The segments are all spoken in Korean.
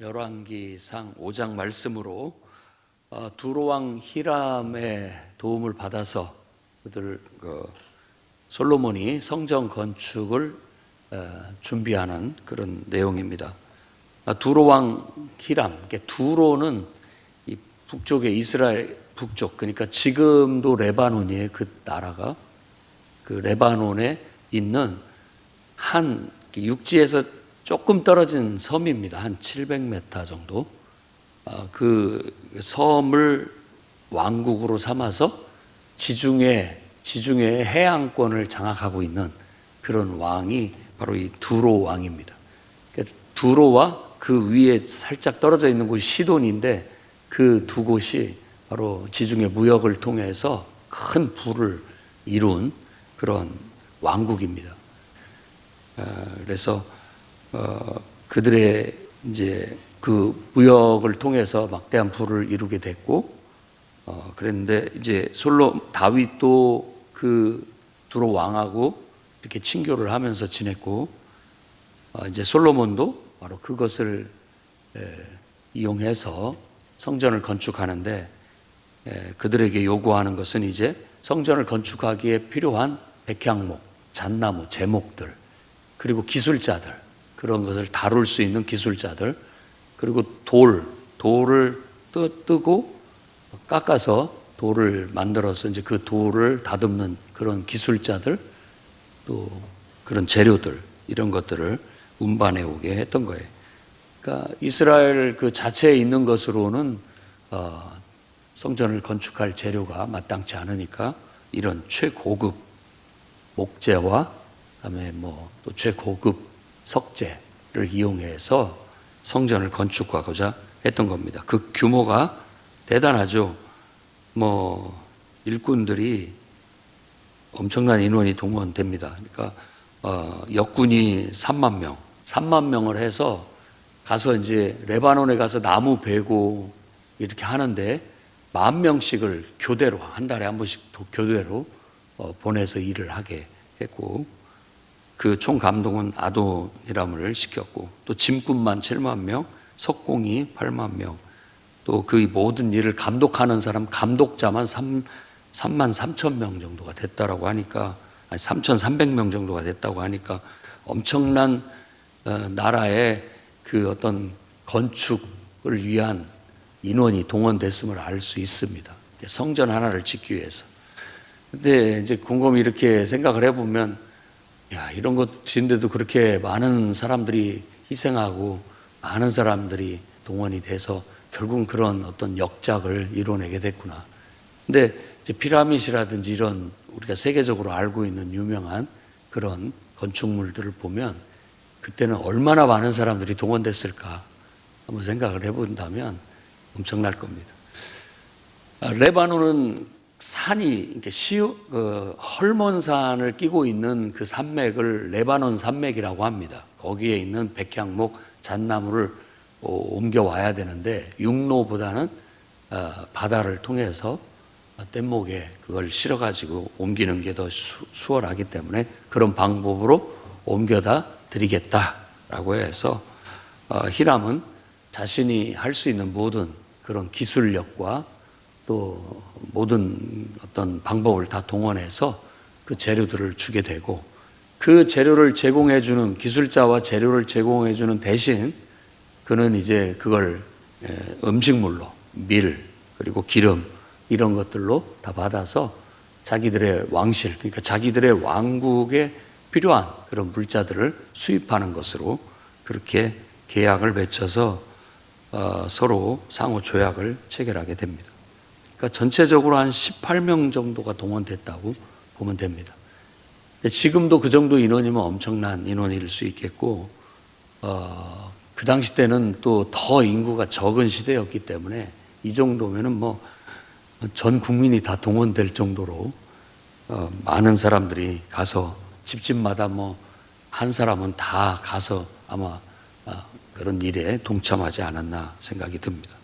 열왕기상 5장 말씀으로 두로왕 히람의 도움을 받아서 솔로몬이 성전 건축을 준비하는 그런 내용입니다. 두로왕 히람, 두로는 이 북쪽의 이스라엘 북쪽, 그러니까 지금도 레바논이에요. 그 나라가 그 레바논에 있는 한 육지에서 조금 떨어진 섬입니다. 한 700m 정도. 그 섬을 왕국으로 삼아서 지중해 해양권을 장악하고 있는 그런 왕이 바로 이 두로 왕입니다. 두로와 그 위에 살짝 떨어져 있는 곳이 시돈인데 그 두 곳이 바로 지중해 무역을 통해서 큰 부를 이룬 그런 왕국입니다. 그래서 그들의 이제 그 무역을 통해서 막대한 부를 이루게 됐고, 그랬는데 이제 다윗도 그 두로 왕하고 이렇게 친교를 하면서 지냈고, 이제 솔로몬도 바로 그것을 이용해서 성전을 건축하는데, 그들에게 요구하는 것은 이제 성전을 건축하기에 필요한 백향목, 잣나무, 제목들, 그리고 기술자들, 그런 것을 다룰 수 있는 기술자들, 그리고 돌을 뜨고 깎아서 돌을 만들어서 이제 그 돌을 다듬는 그런 기술자들, 또 그런 재료들, 이런 것들을 운반해 오게 했던 거예요. 그러니까 이스라엘 그 자체에 있는 것으로는 성전을 건축할 재료가 마땅치 않으니까 이런 최고급 목재와 그다음에 또 최고급 석재를 이용해서 성전을 건축하고자 했던 겁니다. 그 규모가 대단하죠. 일꾼들이 엄청난 인원이 동원됩니다. 그러니까 역군이 3만 명을 해서 가서 이제 레바논에 가서 나무 베고 이렇게 하는데 10,000명씩을 교대로 한 달에 한 번씩 교대로 보내서 일을 하게 했고, 그 총 감독은 아도니람을 시켰고, 또 짐꾼만 7만 명, 석공이 8만 명, 또 그 모든 일을 감독하는 사람 감독자만 33,000명 정도가 됐다라고 하니까, 3,300명 정도가 됐다고 하니까 엄청난 나라의 그 어떤 건축을 위한 인원이 동원됐음을 알 수 있습니다. 성전 하나를 짓기 위해서. 근데 이제 곰곰이 이렇게 생각을 해보면, 이런 것 짓는데도 그렇게 많은 사람들이 희생하고 많은 사람들이 동원이 돼서 결국은 그런 어떤 역작을 이뤄내게 됐구나. 근데 이제 피라밋이라든지 이런 우리가 세계적으로 알고 있는 유명한 그런 건축물들을 보면 그때는 얼마나 많은 사람들이 동원됐을까 한번 생각을 해본다면 엄청날 겁니다. 레바논은 산이 이렇게 헐몬산을 끼고 있는 그 산맥을 레바논 산맥이라고 합니다. 거기에 있는 백향목, 잣나무를 옮겨와야 되는데 육로보다는 바다를 통해서 뗏목에 그걸 실어가지고 옮기는 게 더 수월하기 때문에 그런 방법으로 옮겨다 드리겠다라고 해서 히람은 자신이 할 수 있는 모든 그런 기술력과 또 모든 어떤 방법을 다 동원해서 그 재료들을 주게 되고, 그 재료를 제공해주는 기술자와 재료를 제공해주는 대신 그는 이제 그걸 음식물로 밀 그리고 기름 이런 것들로 다 받아서 자기들의 왕실, 그러니까 자기들의 왕국에 필요한 그런 물자들을 수입하는 것으로 그렇게 계약을 맺혀서 서로 상호 조약을 체결하게 됩니다. 그러니까 전체적으로 한 18명 정도가 동원됐다고 보면 됩니다. 지금도 그 정도 인원이면 엄청난 인원일 수 있겠고, 그 당시 때는 또 더 인구가 적은 시대였기 때문에 이 정도면은 전 국민이 다 동원될 정도로 많은 사람들이 가서 집집마다 한 사람은 다 가서 아마 그런 일에 동참하지 않았나 생각이 듭니다.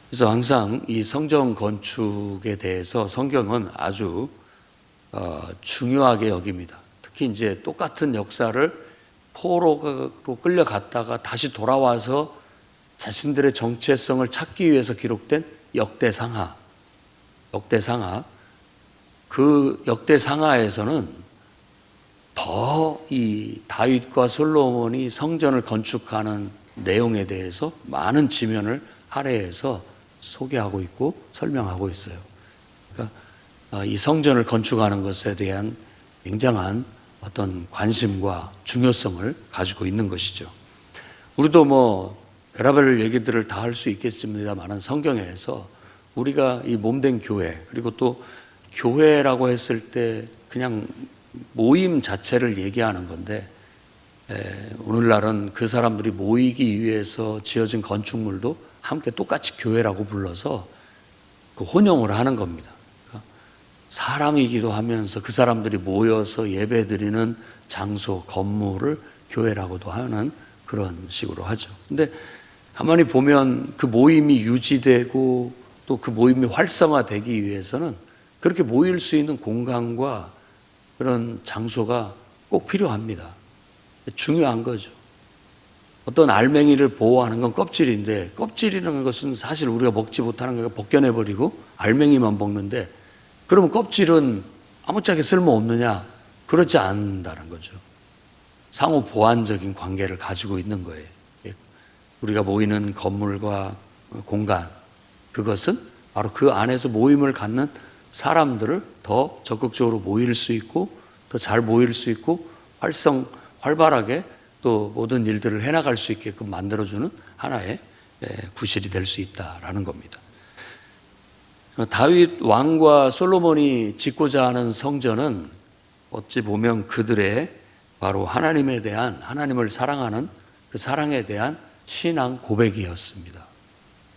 그래서 항상 이 성전 건축에 대해서 성경은 아주 중요하게 여깁니다. 특히 이제 똑같은 역사를 포로로 끌려갔다가 다시 돌아와서 자신들의 정체성을 찾기 위해서 기록된 역대상하. 그 역대상하에서는 더 이 다윗과 솔로몬이 성전을 건축하는 내용에 대해서 많은 지면을 할애해서 소개하고 있고 설명하고 있어요. 그러니까 이 성전을 건축하는 것에 대한 굉장한 어떤 관심과 중요성을 가지고 있는 것이죠. 우리도 뭐 별의별 얘기들을 다 할 수 있겠습니다만 성경에서 우리가 이 몸된 교회, 그리고 또 교회라고 했을 때 그냥 모임 자체를 얘기하는 건데, 오늘날은 그 사람들이 모이기 위해서 지어진 건축물도 함께 똑같이 교회라고 불러서 그 혼용을 하는 겁니다. 그러니까 사람이기도 하면서 그 사람들이 모여서 예배드리는 장소, 건물을 교회라고도 하는 그런 식으로 하죠. 근데 가만히 보면 그 모임이 유지되고 또 그 모임이 활성화되기 위해서는 그렇게 모일 수 있는 공간과 그런 장소가 꼭 필요합니다. 중요한 거죠. 어떤 알맹이를 보호하는 건 껍질인데, 껍질이라는 것은 사실 우리가 먹지 못하는 거 벗겨내버리고 알맹이만 먹는데, 그러면 껍질은 아무짝에 쓸모없느냐? 그렇지 않다는 거죠. 상호 보완적인 관계를 가지고 있는 거예요. 우리가 모이는 건물과 공간, 그것은 바로 그 안에서 모임을 갖는 사람들을 더 적극적으로 모일 수 있고 더 잘 모일 수 있고 활발하게 또 모든 일들을 해나갈 수 있게끔 만들어주는 하나의 구실이 될 수 있다라는 겁니다. 다윗 왕과 솔로몬이 짓고자 하는 성전은 어찌 보면 그들의 바로 하나님에 대한, 하나님을 사랑하는 그 사랑에 대한 신앙 고백이었습니다.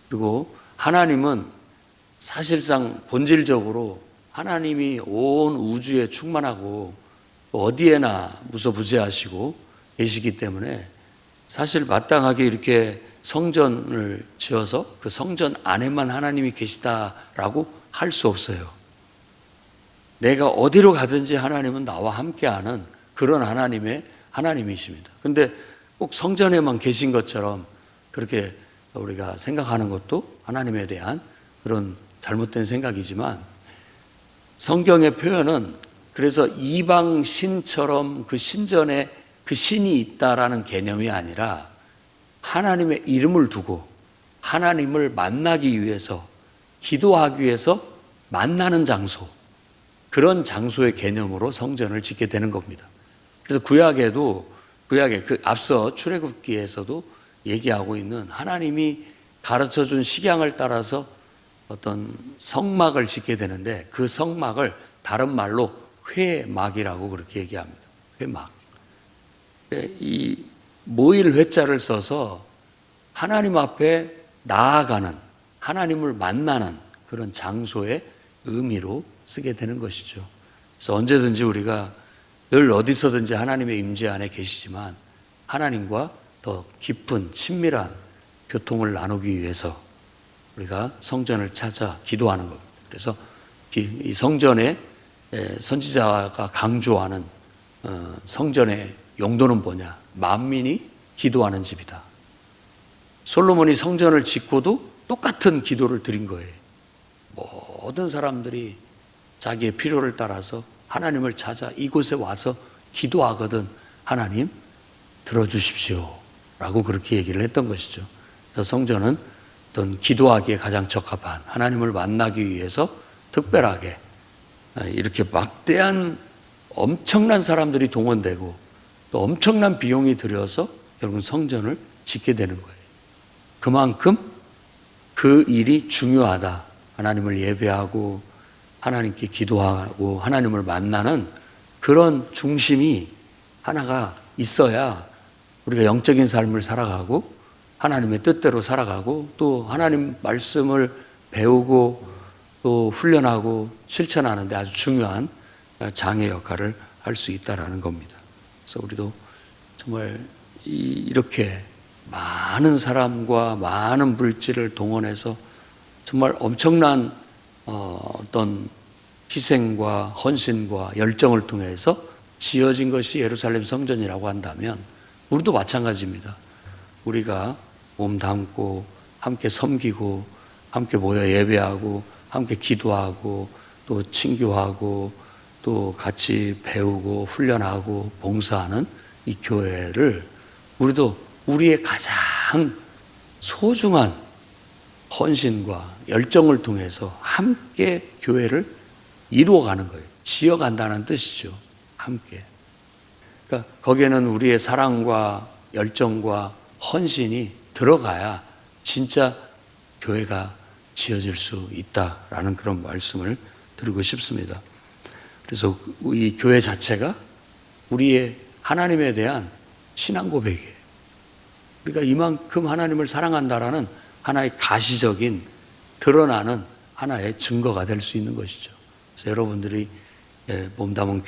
그리고 하나님은 사실상 본질적으로 하나님이 온 우주에 충만하고 어디에나 무소부재하시고 계시기 때문에 사실 마땅하게 이렇게 성전을 지어서 그 성전 안에만 하나님이 계시다라고 할 수 없어요. 내가 어디로 가든지 하나님은 나와 함께하는 그런 하나님이십니다. 근데 꼭 성전에만 계신 것처럼 그렇게 우리가 생각하는 것도 하나님에 대한 그런 잘못된 생각이지만, 성경의 표현은 그래서 이방 신처럼 그 신전에 그 신이 있다라는 개념이 아니라 하나님의 이름을 두고 하나님을 만나기 위해서, 기도하기 위해서 만나는 장소, 그런 장소의 개념으로 성전을 짓게 되는 겁니다. 그래서 구약에 그 앞서 출애굽기에서도 얘기하고 있는 하나님이 가르쳐 준 식양을 따라서 어떤 성막을 짓게 되는데, 그 성막을 다른 말로 회막이라고 그렇게 얘기합니다. 회막. 이 모일 회자를 써서 하나님 앞에 나아가는, 하나님을 만나는 그런 장소의 의미로 쓰게 되는 것이죠. 그래서 언제든지 우리가 늘 어디서든지 하나님의 임재 안에 계시지만 하나님과 더 깊은 친밀한 교통을 나누기 위해서 우리가 성전을 찾아 기도하는 겁니다. 그래서 이 성전에 선지자가 강조하는 성전의 용도는 뭐냐? 만민이 기도하는 집이다. 솔로몬이 성전을 짓고도 똑같은 기도를 드린 거예요. 모든 사람들이 자기의 필요를 따라서 하나님을 찾아 이곳에 와서 기도하거든 하나님 들어주십시오 라고 그렇게 얘기를 했던 것이죠. 그래서 성전은 어떤 기도하기에 가장 적합한, 하나님을 만나기 위해서 특별하게 이렇게 막대한 엄청난 사람들이 동원되고 또 엄청난 비용이 들여서 결국은 성전을 짓게 되는 거예요. 그만큼 그 일이 중요하다. 하나님을 예배하고 하나님께 기도하고 하나님을 만나는 그런 중심이 하나가 있어야 우리가 영적인 삶을 살아가고 하나님의 뜻대로 살아가고 또 하나님 말씀을 배우고 또 훈련하고 실천하는 데 아주 중요한 장의 역할을 할 수 있다라는 겁니다. 그래서 우리도 정말 이렇게 많은 사람과 많은 물질을 동원해서 정말 엄청난 어떤 희생과 헌신과 열정을 통해서 지어진 것이 예루살렘 성전이라고 한다면 우리도 마찬가지입니다. 우리가 몸 담고 함께 섬기고 함께 모여 예배하고 함께 기도하고 또 친교하고 또 같이 배우고 훈련하고 봉사하는 이 교회를 우리도 우리의 가장 소중한 헌신과 열정을 통해서 함께 교회를 이루어가는 거예요. 지어간다는 뜻이죠. 함께. 그러니까 거기에는 우리의 사랑과 열정과 헌신이 들어가야 진짜 교회가 지어질 수 있다라는 그런 말씀을 드리고 싶습니다. 그래서 이 교회 자체가 우리의 하나님에 대한 신앙 고백이에요. 우리가 이만큼 하나님을 사랑한다라는 하나의 가시적인 드러나는 하나의 증거가 될 수 있는 것이죠. 그래서 여러분들이 몸담은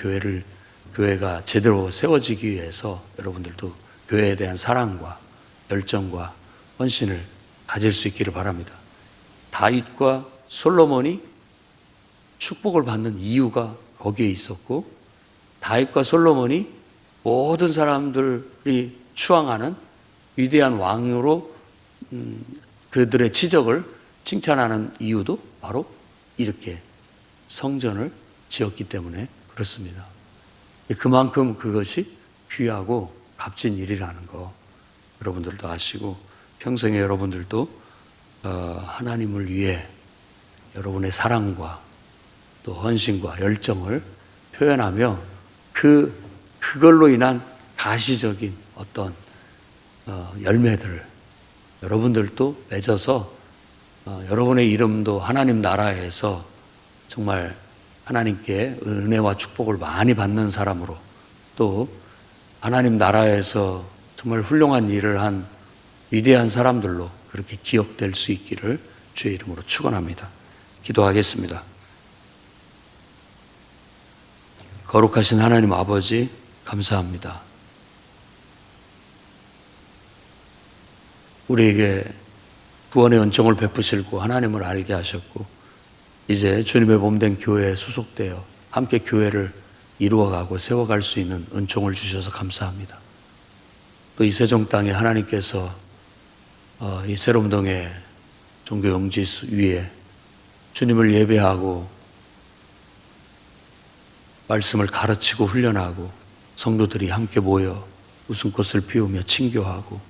교회가 제대로 세워지기 위해서 여러분들도 교회에 대한 사랑과 열정과 헌신을 가질 수 있기를 바랍니다. 다윗과 솔로몬이 축복을 받는 이유가 거기에 있었고, 다윗과 솔로몬이 모든 사람들이 추앙하는 위대한 왕으로 그들의 지적을 칭찬하는 이유도 바로 이렇게 성전을 지었기 때문에 그렇습니다. 그만큼 그것이 귀하고 값진 일이라는 거 여러분들도 아시고, 평생에 여러분들도 하나님을 위해 여러분의 사랑과 또 헌신과 열정을 표현하며 그걸로 인한 가시적인 어떤 열매들을 여러분들도 맺어서 여러분의 이름도 하나님 나라에서 정말 하나님께 은혜와 축복을 많이 받는 사람으로, 또 하나님 나라에서 정말 훌륭한 일을 한 위대한 사람들로 그렇게 기억될 수 있기를 주의 이름으로 축원합니다. 기도하겠습니다. 거룩하신 하나님 아버지, 감사합니다. 우리에게 구원의 은총을 베푸시고 하나님을 알게 하셨고, 이제 주님의 몸된 교회에 소속되어 함께 교회를 이루어가고 세워갈 수 있는 은총을 주셔서 감사합니다. 또 이 세종 땅에 하나님께서 이 세롬동의 종교용지 위에 주님을 예배하고 말씀을 가르치고 훈련하고 성도들이 함께 모여 웃음꽃을 피우며 친교하고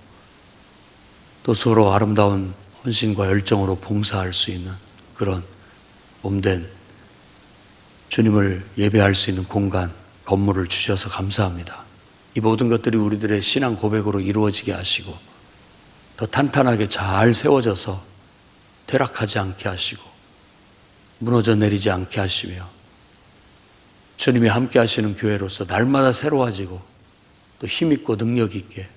또 서로 아름다운 헌신과 열정으로 봉사할 수 있는 그런 몸된 주님을 예배할 수 있는 공간, 건물을 주셔서 감사합니다. 이 모든 것들이 우리들의 신앙 고백으로 이루어지게 하시고 더 탄탄하게 잘 세워져서 퇴락하지 않게 하시고 무너져 내리지 않게 하시며 주님이 함께 하시는 교회로서 날마다 새로워지고 또 힘있고 능력 있게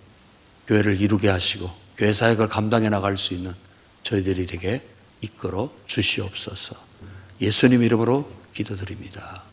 교회를 이루게 하시고 교회 사역을 감당해 나갈 수 있는 저희들에게 이끌어 주시옵소서. 예수님 이름으로 기도드립니다.